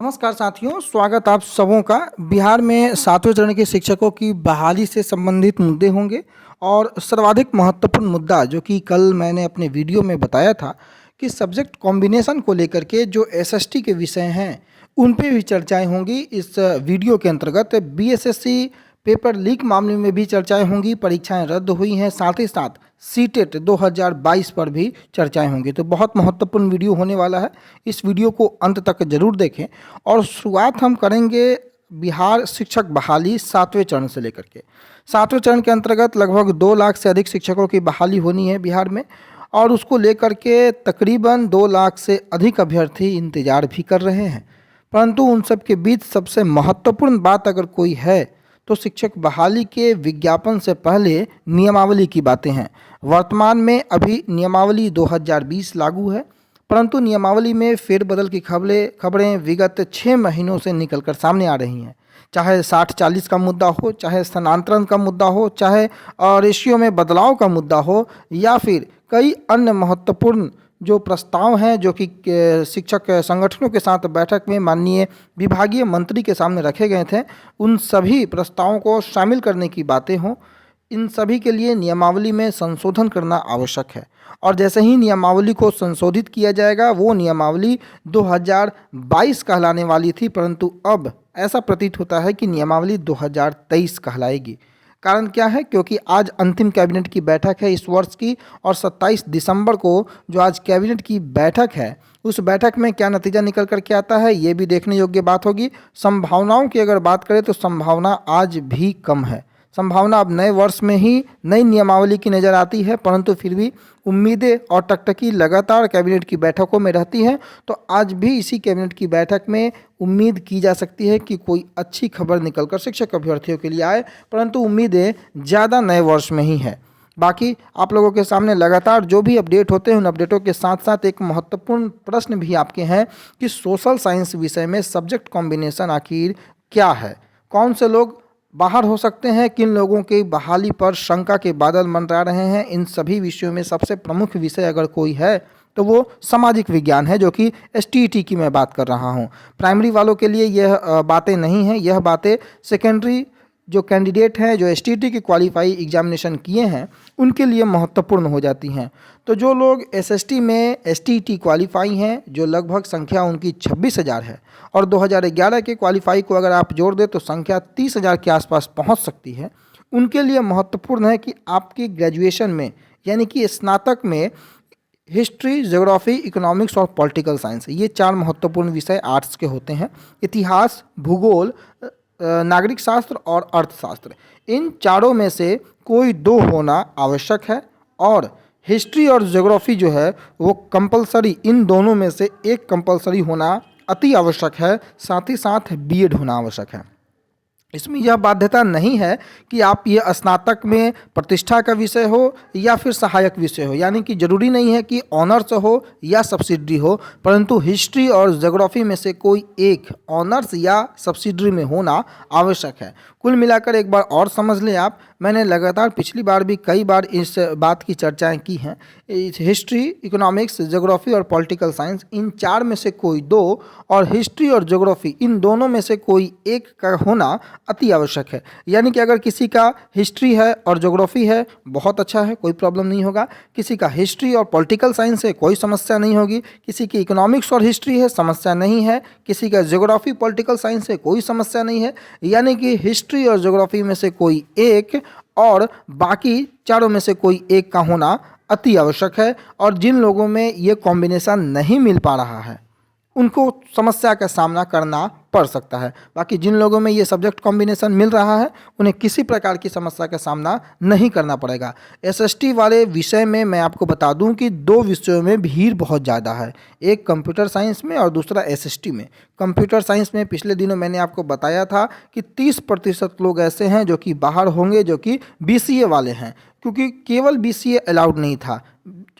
नमस्कार साथियों, स्वागत आप सबों का। बिहार में 7वें चरण के शिक्षकों की बहाली से संबंधित मुद्दे होंगे और सर्वाधिक महत्वपूर्ण मुद्दा जो कि कल मैंने अपने वीडियो में बताया था कि सब्जेक्ट कॉम्बिनेशन को लेकर के जो एसएसटी के विषय हैं उन पे भी चर्चाएं होंगी। इस वीडियो के अंतर्गत बीएसएससी पेपर लीक मामले में भी चर्चाएं होंगी, परीक्षाएं रद्द हुई हैं, साथ ही साथ सीटेट 2022 पर भी चर्चाएं होंगी। तो बहुत महत्वपूर्ण वीडियो होने वाला है, इस वीडियो को अंत तक जरूर देखें। और शुरुआत हम करेंगे बिहार शिक्षक बहाली 7वें चरण से लेकर के। 7वें चरण के अंतर्गत लगभग 2 लाख से अधिक शिक्षकों की बहाली होनी है बिहार में, और उसको लेकर के तकरीबन 2 लाख से अधिक अभ्यर्थी इंतजार भी कर रहे हैं। परंतु उन सब के बीच सबसे महत्वपूर्ण बात अगर कोई है तो शिक्षक बहाली के विज्ञापन से पहले नियमावली की बातें हैं। वर्तमान में अभी नियमावली 2020 लागू है, परंतु नियमावली में फेरबदल की खबरें विगत 6 महीनों से निकलकर सामने आ रही हैं। चाहे 60-40 का मुद्दा हो, चाहे स्थानांतरण का मुद्दा हो, चाहे रेशियो में बदलाव का मुद्दा हो, या फिर कई अन्य महत्वपूर्ण जो प्रस्ताव हैं जो कि शिक्षक संगठनों के साथ बैठक में माननीय विभागीय मंत्री के सामने रखे गए थे, उन सभी प्रस्तावों को शामिल करने की बातें हों, इन सभी के लिए नियमावली में संशोधन करना आवश्यक है। और जैसे ही नियमावली को संशोधित किया जाएगा, वो नियमावली 2022 कहलाने वाली थी, परंतु अब ऐसा प्रतीत होता है कि नियमावली 2023 कहलाएगी। कारण क्या है? क्योंकि आज अंतिम कैबिनेट की बैठक है इस वर्ष की, और 27 दिसंबर को जो आज कैबिनेट की बैठक है, उस बैठक में क्या नतीजा निकल कर के आता है ये भी देखने योग्य बात होगी। संभावनाओं की अगर बात करें तो संभावना आज भी कम है। संभावना अब नए वर्ष में ही नई नियमावली की नज़र आती है, परंतु फिर भी उम्मीदें और टकटकी लगातार कैबिनेट की बैठकों में रहती हैं। तो आज भी इसी कैबिनेट की बैठक में उम्मीद की जा सकती है कि कोई अच्छी खबर निकलकर शिक्षक अभ्यर्थियों के लिए आए, परंतु उम्मीदें ज़्यादा नए वर्ष में ही है। बाकी आप लोगों के सामने लगातार जो भी अपडेट होते हैं, उन अपडेटों के साथ साथ एक महत्वपूर्ण प्रश्न भी आपके हैं कि सोशल साइंस विषय में सब्जेक्ट कॉम्बिनेशन आखिर क्या है, कौन से लोग बाहर हो सकते हैं, किन लोगों की बहाली पर शंका के बादल मंडरा रहे हैं। इन सभी विषयों में सबसे प्रमुख विषय अगर कोई है तो वो सामाजिक विज्ञान है, जो कि एसटीईटी की मैं बात कर रहा हूँ। प्राइमरी वालों के लिए यह बातें नहीं हैं, यह बातें सेकेंडरी जो कैंडिडेट हैं, जो एसटीईटी की क्वालिफाई एग्जामिनेशन किए हैं, उनके लिए महत्वपूर्ण हो जाती हैं। तो जो लोग एसएसटी में एसटीईटी क्वालिफाई हैं, जो लगभग संख्या उनकी 26,000 है, और 2011 के क्वालिफाई को अगर आप जोड़ दें तो संख्या 30,000 के आसपास पहुंच सकती है। उनके लिए महत्वपूर्ण है कि आपकी ग्रेजुएशन में, यानी कि स्नातक में, हिस्ट्री, ज्योग्राफी, इकोनॉमिक्स और पॉलिटिकल साइंस, ये 4 महत्वपूर्ण विषय आर्ट्स के होते हैं। इतिहास, भूगोल, नागरिक शास्त्र और अर्थशास्त्र, इन चारों में से कोई 2 होना आवश्यक है। और हिस्ट्री और ज्योग्राफी जो है वो कंपलसरी, इन दोनों में से एक कंपलसरी होना अति आवश्यक है। साथ ही साथ बीएड होना आवश्यक है। इसमें यह बाध्यता नहीं है कि आप ये स्नातक में प्रतिष्ठा का विषय हो या फिर सहायक विषय हो, यानी कि जरूरी नहीं है कि ऑनर्स हो या सब्सिडरी हो, परंतु हिस्ट्री और ज्योग्राफी में से कोई एक ऑनर्स या सब्सिडरी में होना आवश्यक है। कुल मिलाकर एक बार और समझ लें आप, मैंने लगातार पिछली बार भी कई बार इस बात की चर्चाएं की हैं। हिस्ट्री, इकोनॉमिक्स, ज्योग्राफी और पॉलिटिकल साइंस, इन 4 में से कोई 2, और हिस्ट्री और ज्योग्राफी इन दोनों में से कोई एक का होना अति आवश्यक है। यानी कि अगर किसी का हिस्ट्री है और ज्योग्राफी है, बहुत अच्छा है, कोई प्रॉब्लम नहीं होगा। किसी का हिस्ट्री और पॉलिटिकल साइंस है, कोई समस्या नहीं होगी। किसी की इकोनॉमिक्स और हिस्ट्री है, समस्या नहीं है। किसी का ज्योग्राफी, पॉलिटिकल साइंस है, कोई समस्या नहीं है। यानी कि हिस्ट्री और ज्योग्राफी में से कोई एक और बाकी चारों में से कोई एक का होना अति आवश्यक है। और जिन लोगों में ये कॉम्बिनेशन नहीं मिल पा रहा है, उनको समस्या का सामना करना पड़ सकता है। बाकी जिन लोगों में ये सब्जेक्ट कॉम्बिनेशन मिल रहा है, उन्हें किसी प्रकार की समस्या का सामना नहीं करना पड़ेगा। एसएसटी वाले विषय में मैं आपको बता दूं कि 2 विषयों में भीड़ बहुत ज़्यादा है, एक कंप्यूटर साइंस में और दूसरा एसएसटी में। कंप्यूटर साइंस में पिछले दिनों मैंने आपको बताया था कि 30% लोग ऐसे हैं जो कि बाहर होंगे, जो कि बीसीए वाले हैं, क्योंकि केवल बीसीए अलाउड नहीं था।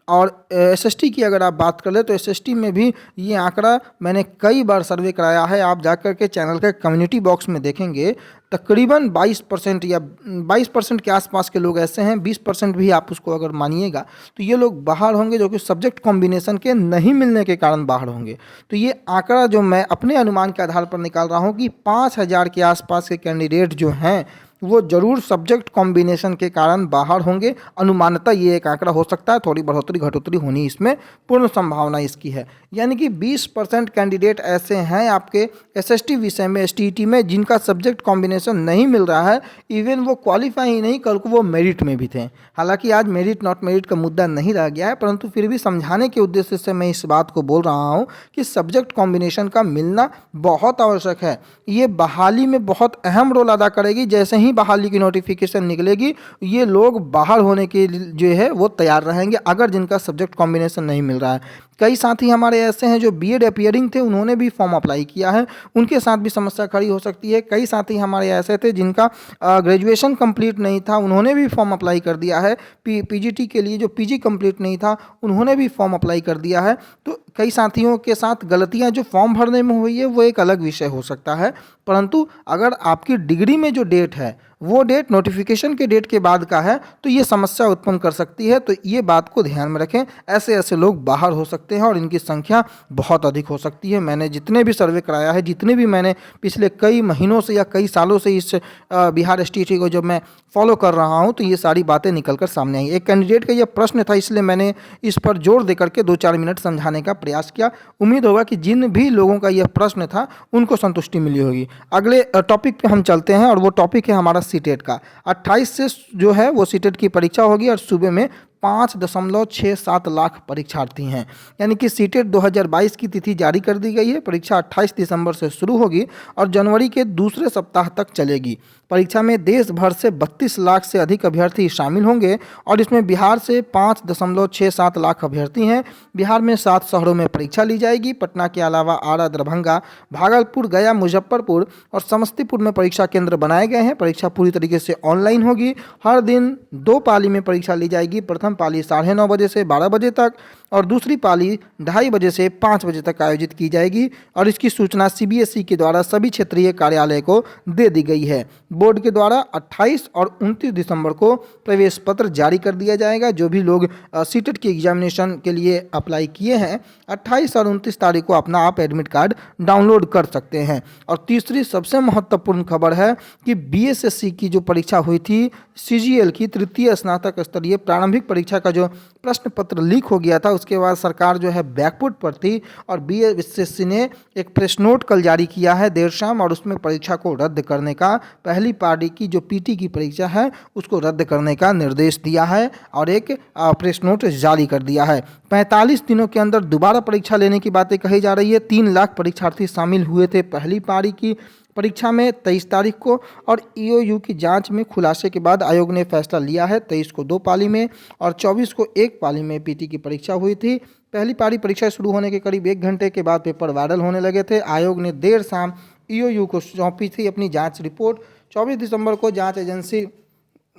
और एसएसटी की अगर आप बात कर ले तो एसएसटी में भी ये आंकड़ा मैंने कई बार सर्वे कराया है। आप जाकर के चैनल के कम्युनिटी बॉक्स में देखेंगे, तकरीबन 22% या 22% के आसपास के लोग ऐसे हैं, 20% भी आप उसको अगर मानिएगा तो ये लोग बाहर होंगे जो कि सब्जेक्ट कॉम्बिनेशन के नहीं मिलने के कारण बाहर होंगे। तो ये आंकड़ा जो मैं अपने अनुमान के आधार पर निकाल रहा हूँ कि 5000 के आसपास के कैंडिडेट जो हैं वो जरूर सब्जेक्ट कॉम्बिनेशन के कारण बाहर होंगे। अनुमानतः ये एक आंकड़ा हो सकता है, थोड़ी बढ़ोतरी घटोतरी होनी इसमें पूर्ण संभावना इसकी है। यानी कि 20% कैंडिडेट ऐसे हैं आपके एसएसटी विषय में, एसटीईटी में, जिनका सब्जेक्ट कॉम्बिनेशन नहीं मिल रहा है। इवन वो क्वालिफाई ही नहीं, कल को वो मेरिट में भी थे। हालांकि आज मेरिट नॉट मेरिट का मुद्दा नहीं रह गया है, परंतु फिर भी समझाने के उद्देश्य से मैं इस बात को बोल रहा हूँ कि सब्जेक्ट कॉम्बिनेशन का मिलना बहुत आवश्यक है। ये बहाली में बहुत अहम रोल अदा करेगी। जैसे ही बहाली की नोटिफिकेशन निकलेगी, ये लोग बाहर होने के जो है वो तैयार रहेंगे, अगर जिनका सब्जेक्ट कॉम्बिनेशन नहीं मिल रहा है। कई साथी हमारे ऐसे हैं जो बीएड अपीयरिंग थे, उन्होंने भी फॉर्म अप्लाई किया है, उनके साथ भी समस्या खड़ी हो सकती है। कई साथी हमारे ऐसे थे जिनका ग्रेजुएशन कंप्लीट नहीं था, उन्होंने भी फॉर्म अप्लाई कर दिया है। पीजीटी के लिए जो पीजी कंप्लीट नहीं था, उन्होंने भी फॉर्म अप्लाई कर दिया है। तो कई साथियों के साथ गलतियां जो फॉर्म भरने में हुई है वो एक अलग विषय हो सकता है, परंतु अगर आपकी डिग्री में जो डेट है वो डेट नोटिफिकेशन के डेट के बाद का है तो ये समस्या उत्पन्न कर सकती है। तो ये बात को ध्यान में रखें, ऐसे ऐसे लोग बाहर हो सकते हैं और इनकी संख्या बहुत अधिक हो सकती है। मैंने जितने भी सर्वे कराया है, जितने भी मैंने पिछले कई महीनों से या कई सालों से इस बिहार एसटीईटी को जब मैं फॉलो कर रहा हूँ तो ये सारी बातें निकल कर सामने आई। एक कैंडिडेट का यह प्रश्न था, इसलिए मैंने इस पर जोर देकर के 2-4 मिनट समझाने का प्रयास किया। उम्मीद होगा कि जिन भी लोगों का यह प्रश्न था उनको संतुष्टि मिली होगी। अगले टॉपिक पे हम चलते हैं और वो टॉपिक है हमारा सीटेट का। 28 से जो है वो सीटेट की परीक्षा होगी और सूबे में 5.67 लाख परीक्षार्थी हैं। यानी कि सीटेट 2022 की तिथि जारी कर दी गई है। परीक्षा 28 दिसंबर से शुरू होगी और जनवरी के दूसरे सप्ताह तक चलेगी। परीक्षा में देश भर से 32 लाख से अधिक अभ्यर्थी शामिल होंगे और इसमें बिहार से 5.67 लाख अभ्यर्थी हैं। बिहार में 7 शहरों में परीक्षा ली जाएगी। पटना के अलावा आरा, दरभंगा, भागलपुर, गया, मुजफ्फरपुर और समस्तीपुर में परीक्षा केंद्र बनाए गए हैं। परीक्षा पूरी तरीके से ऑनलाइन होगी। हर दिन 2 पाली में परीक्षा ली जाएगी। प्रथम पाली 9:30 बजे से 12 बजे तक और दूसरी पाली 2:30 बजे से 5 बजे तक आयोजित की जाएगी और इसकी सूचना सीबीएसई के द्वारा सभी क्षेत्रीय कार्यालय को दे दी गई है। बोर्ड के द्वारा 28 और 29 दिसंबर को प्रवेश पत्र जारी कर दिया जाएगा। जो भी लोग सीटेट की एग्जामिनेशन के लिए अप्लाई किए हैं, 28 और 29 तारीख को अपना आप एडमिट कार्ड डाउनलोड कर सकते हैं। और तीसरी सबसे महत्वपूर्ण खबर है कि बीएसएससी की जो परीक्षा हुई थी, सीजीएल की तृतीय स्नातक स्तरीय प्रारंभिक परीक्षा का जो प्रश्न पत्र लीक हो गया था, उसके बाद सरकार जो है बैकफुट पर थी और बीएसएससी ने एक प्रेस नोट कल जारी किया है देर शाम और उसमें परीक्षा को रद्द करने का, पहली पारी की जो पीटी की परीक्षा है उसको रद्द करने का निर्देश दिया है और एक प्रेस नोट जारी कर दिया है। 45 दिनों के अंदर दोबारा परीक्षा लेने की बातें कही जा रही है। 3 लाख परीक्षार्थी शामिल हुए थे पहली पारी की परीक्षा में 23 तारीख को और ईओयू की जांच में खुलासे के बाद आयोग ने फैसला लिया है। 23 को 2 पाली में और 24 को 1 पाली में पीटी की परीक्षा हुई थी। पहली पारी परीक्षा शुरू होने के करीब 1 घंटे के बाद पेपर वायरल होने लगे थे। आयोग ने देर शाम ईओयू को सौंपी थी अपनी जांच रिपोर्ट। 24 दिसंबर को जांच एजेंसी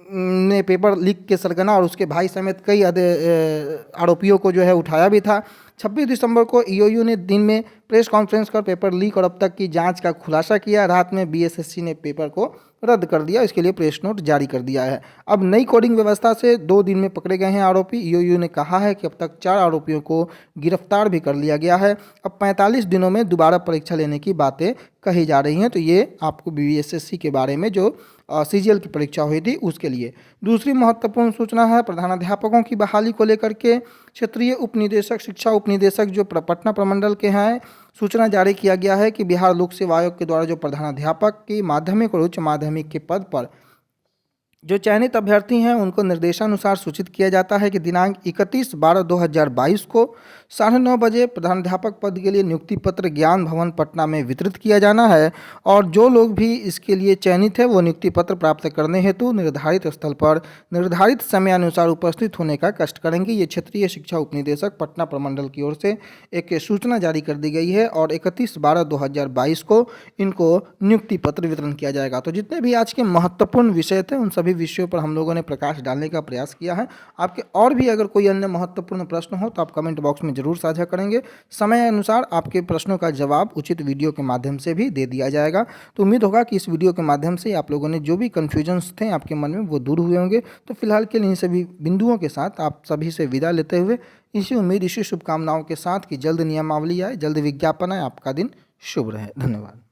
ने पेपर लीक के सरगना और उसके भाई समेत कई आरोपियों को जो है उठाया भी था। 26 दिसंबर को ईओयू ने दिन में प्रेस कॉन्फ्रेंस कर पेपर लीक और अब तक की जांच का खुलासा किया। रात में बीएसएससी ने पेपर को रद्द कर दिया, इसके लिए प्रेस नोट जारी कर दिया है। अब नई कोडिंग व्यवस्था से 2 दिन में पकड़े गए हैं आरोपी। ईओयू ने कहा है कि अब तक 4 आरोपियों को गिरफ्तार भी कर लिया गया है। अब 45 दिनों में दोबारा परीक्षा लेने की बातें कही जा रही हैं। तो ये आपको बीएसएससी के बारे में जो सीजीएल की परीक्षा हुई थी उसके लिए। दूसरी महत्वपूर्ण सूचना है प्रधानाध्यापकों की बहाली को लेकर के। क्षेत्रीय उपनिदेशक, शिक्षा उपनिदेशक जो पटना प्रमंडल के हैं, सूचना जारी किया गया है कि बिहार लोक सेवा आयोग के द्वारा जो प्रधानाध्यापक की माध्यमिक और उच्च माध्यमिक के पद पर जो चयनित अभ्यर्थी हैं उनको निर्देशानुसार सूचित किया जाता है कि दिनांक 31/12/2022 को 9:30 बजे प्रधानाध्यापक पद के लिए नियुक्ति पत्र ज्ञान भवन पटना में वितरित किया जाना है और जो लोग भी इसके लिए चयनित है वो नियुक्ति पत्र प्राप्त करने हेतु निर्धारित स्थल पर निर्धारित समयानुसार उपस्थित होने का कष्ट करेंगे। ये क्षेत्रीय शिक्षा उपनिदेशक पटना प्रमंडल की ओर से एक सूचना जारी कर दी गई है और 31/12/2022 को इनको नियुक्ति पत्र वितरण किया जाएगा। तो जितने भी आज के महत्वपूर्ण विषय थे उन सभी विषयों पर हम लोगों ने प्रकाश डालने का प्रयास किया है। आपके और भी अगर कोई अन्य महत्वपूर्ण प्रश्न हो तो आप कमेंट बॉक्स में ज़रूर साझा करेंगे। समय अनुसार आपके प्रश्नों का जवाब उचित वीडियो के माध्यम से भी दे दिया जाएगा। तो उम्मीद होगा कि इस वीडियो के माध्यम से आप लोगों ने जो भी कन्फ्यूजन्स थे आपके मन में वो दूर हुए होंगे। तो फिलहाल के लिए इन सभी बिंदुओं के साथ आप सभी से विदा लेते हुए इसी उम्मीद, इसी शुभकामनाओं के साथ कि जल्द नियमावली आए, जल्द विज्ञापन आए। आपका दिन शुभ रहे। धन्यवाद।